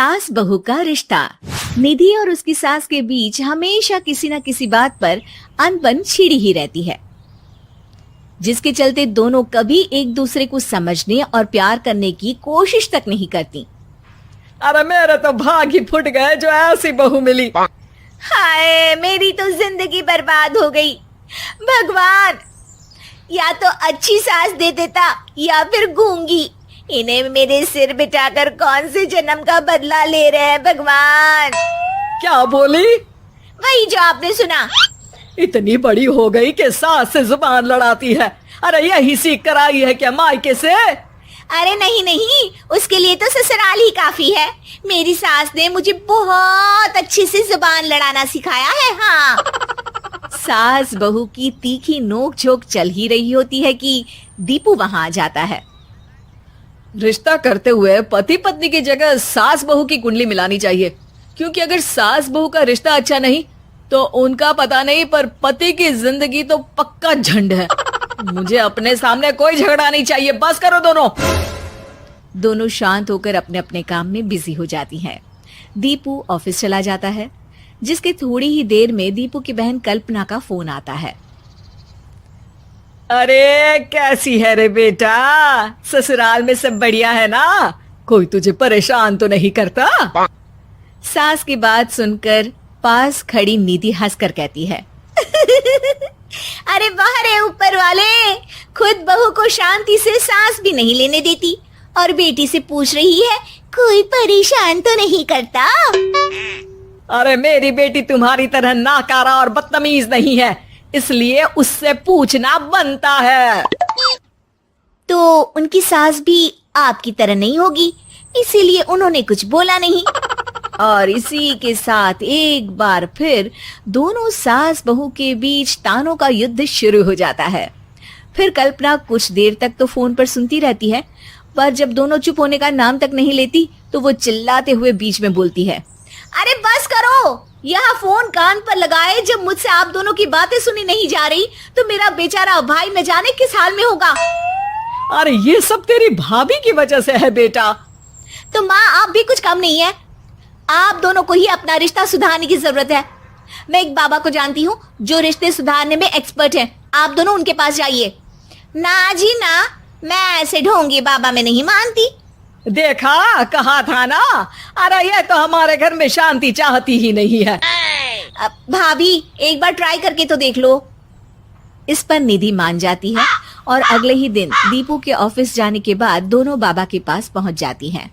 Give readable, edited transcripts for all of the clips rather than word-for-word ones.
सास बहू का रिश्ता। निधि और उसकी सास के बीच हमेशा किसी न किसी बात पर अनबन छिड़ी ही रहती है, जिसके चलते दोनों कभी एक दूसरे को समझने और प्यार करने की कोशिश तक नहीं करती। अरे मेरे तो भाग ही फुट गए जो ऐसी बहू मिली। हाय, मेरी तो जिंदगी बर्बाद हो गई। भगवान, या तो अच्छी सास दे देता या फिर गूंगी। इन्हें मेरे सिर बिठाकर कौन से जन्म का बदला ले रहे हैं भगवान। क्या बोली? वही जो आपने सुना। इतनी बड़ी हो गई कि सास से जुबान लड़ाती है। अरे यही सीख कर आई है क्या मायके से? अरे नहीं नहीं, उसके लिए तो ससुराल ही काफी है। मेरी सास ने मुझे बहुत अच्छे से जुबान लड़ाना सिखाया है। हाँ। सास बहू की तीखी नोक झोंक चल ही रही होती है कि दीपू वहां आ जाता है। रिश्ता करते हुए पति पत्नी की जगह सास बहू की कुंडली मिलानी चाहिए, क्योंकि अगर सास बहू का रिश्ता अच्छा नहीं तो उनका पता नहीं, पर पति की जिंदगी तो पक्का झंड है। मुझे अपने सामने कोई झगड़ा नहीं चाहिए। बस करो दोनों। दोनों शांत होकर अपने अपने काम में बिजी हो जाती हैं। दीपू ऑफिस चला जाता है, जिसके थोड़ी ही देर में दीपू की बहन कल्पना का फोन आता है। अरे कैसी है रे बेटा? ससुराल में सब बढ़िया है ना? कोई तुझे परेशान तो नहीं करता? सास की बात सुनकर पास खड़ी निधि हंसकर कहती है अरे वाह रे ऊपर वाले, खुद बहू को शांति से सांस भी नहीं लेने देती और बेटी से पूछ रही है कोई परेशान तो नहीं करता। अरे मेरी बेटी तुम्हारी तरह नाकारा और बदतमीज नहीं है, इसलिए उससे पूछना बनता है। तो उनकी सास भी आपकी तरह नहीं होगी, इसीलिए उन्होंने कुछ बोला नहीं। और इसी के साथ एक बार फिर दोनों सास बहू के बीच तानों का युद्ध शुरू हो जाता है। फिर कल्पना कुछ देर तक तो फोन पर सुनती रहती है, पर जब दोनों चुप होने का नाम तक नहीं लेती तो वो चिल्लाते हुए बीच में बोलती है, अरे बस करो, यह फोन कान पर लगाए जब मुझसे आप दोनों की बातें सुनी नहीं जा रही तो मेरा बेचारा भाई न जाने किस हाल में होगा। अरे ये सब तेरी भाभी की वजह से है बेटा। तो माँ, आप भी कुछ कम नहीं है। आप दोनों को ही अपना रिश्ता सुधारने की जरूरत है। मैं एक बाबा को जानती हूँ जो रिश्ते सुधारने में एक्सपर्ट हैं। आप दोनों उनके पास जाइए। ना जी ना, मैं ऐसे ढोंगी बाबा में नहीं मानती। देखा, कहा था ना। अरे ये तो हमारे घर में शांति चाहती ही नहीं है। भाभी, एक बार ट्राई करके तो देख लो। इस पर निधि मान जाती है और अगले ही दिन दीपू के ऑफिस जाने के बाद दोनों बाबा के पास पहुंच जाती हैं।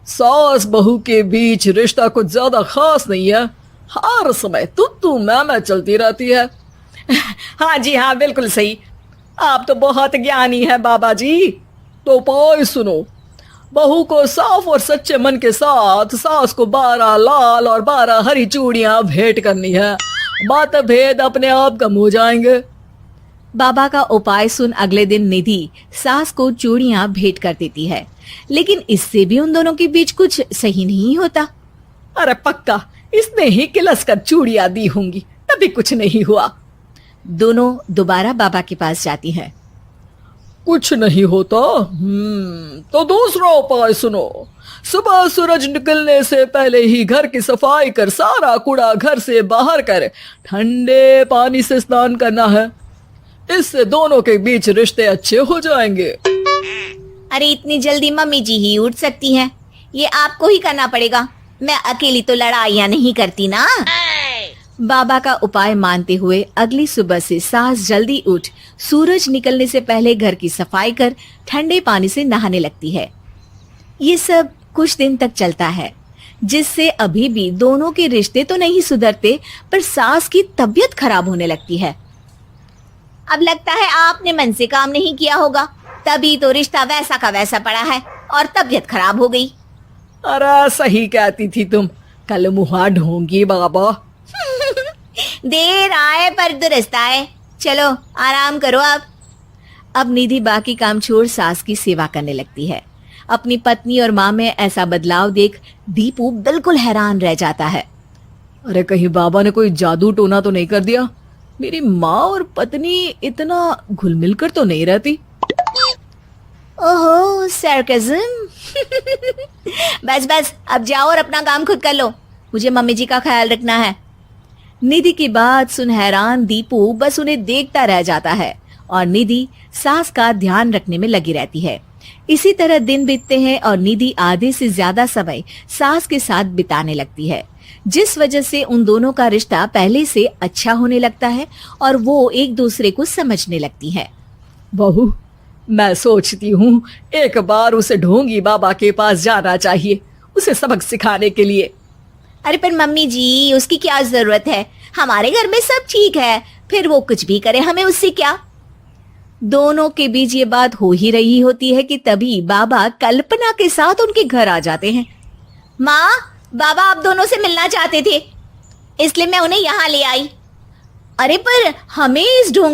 सास बहू के बीच रिश्ता कुछ ज्यादा खास नहीं है। हर समय तू मैं चलती रहती है। हाँ जी हाँ, बिल्कुल सही। आप तो बहुत ज्ञानी है बाबा जी। तो उपाय सुनो। बहू को साफ और सच्चे मन के साथ सास को 12 लाल और 12 हरी चूड़ियां भेंट करनी है। मतभेद अपने आप कम हो जाएंगे। बाबा का उपाय सुन अगले दिन निधि सास को चूड़ियां भेंट कर देती है, लेकिन इससे भी उन दोनों के बीच कुछ सही नहीं होता। अरे पक्का इसने ही किलस कर चूड़ियां दी होंगी, तभी कुछ नहीं हुआ। दोनों दोबारा बाबा के पास जाती हैं। कुछ नहीं होता। तो दूसरा उपाय सुनो। सुबह सूरज निकलने से पहले ही घर की सफाई कर सारा कूड़ा घर से बाहर कर ठंडे पानी से स्नान करना है। इससे दोनों के बीच रिश्ते अच्छे हो जाएंगे। अरे इतनी जल्दी मम्मी जी ही उठ सकती हैं? ये आपको ही करना पड़ेगा। मैं अकेली तो लड़ाइयाँ नहीं करती ना। बाबा का उपाय मानते हुए अगली सुबह से सास जल्दी उठ सूरज निकलने से पहले घर की सफाई कर ठंडे पानी से नहाने लगती है। ये सब कुछ दिन तक चलता है, जिससे अभी भी दोनों के रिश्ते तो नहीं सुधरते, पर सास की तबीयत खराब होने लगती है। अब लगता है आपने मन से काम नहीं किया होगा, तभी तो रिश्ता वैसा का वैसा पड़ा है और तबीयत खराब हो गई। अरे सही कहती थी तुम। कल मुहा ढोंगी बाबा। देर आए पर दुरुस्त आए। चलो आराम करो आप। अब निधि बाकी काम छोड़ सास की सेवा करने लगती है। अपनी पत्नी और माँ में ऐसा बदलाव देख दीपू बिल्कुल हैरान रह जाता है। अरे कहीं बाबा ने कोई जादू टोना तो नहीं कर दिया? मेरी माँ और पत्नी इतना घुल मिल कर तो नहीं रहती। ओहो, सरकाज़म। बस बस अब जाओ और अपना काम खुद कर लो, मुझे मम्मी जी का ख्याल रखना है। निधि की बात सुन हैरान दीपू बस उन्हें देखता रह जाता है और निधि सास का ध्यान रखने में लगी रहती है। इसी तरह दिन बीतते हैं और निधि आधे से ज्यादा समय सास के साथ बिताने लगती है, जिस वजह से उन दोनों का रिश्ता पहले से अच्छा होने लगता है और वो एक दूसरे को समझने लगती है। बहू, मैं सोचती हूँ एक बार उसे ढोंगी बाबा के पास जाना चाहिए, उसे सबक सिखाने के लिए। अरे पर मम्मी जी, उसकी क्या जरूरत है, हमारे घर में सब ठीक है, फिर वो कुछ भी करे, हमें उससे क्या। दोनों के बीच ये बात हो ही रही होती है कि तभी बाबा कल्पना के साथ उनके घर आ जाते हैं। माँ, बाबा आप दोनों से मिलना चाहते थे, इसलिए मैं उन्हें यहाँ ले आई। अरे पर हमें इस ढोंग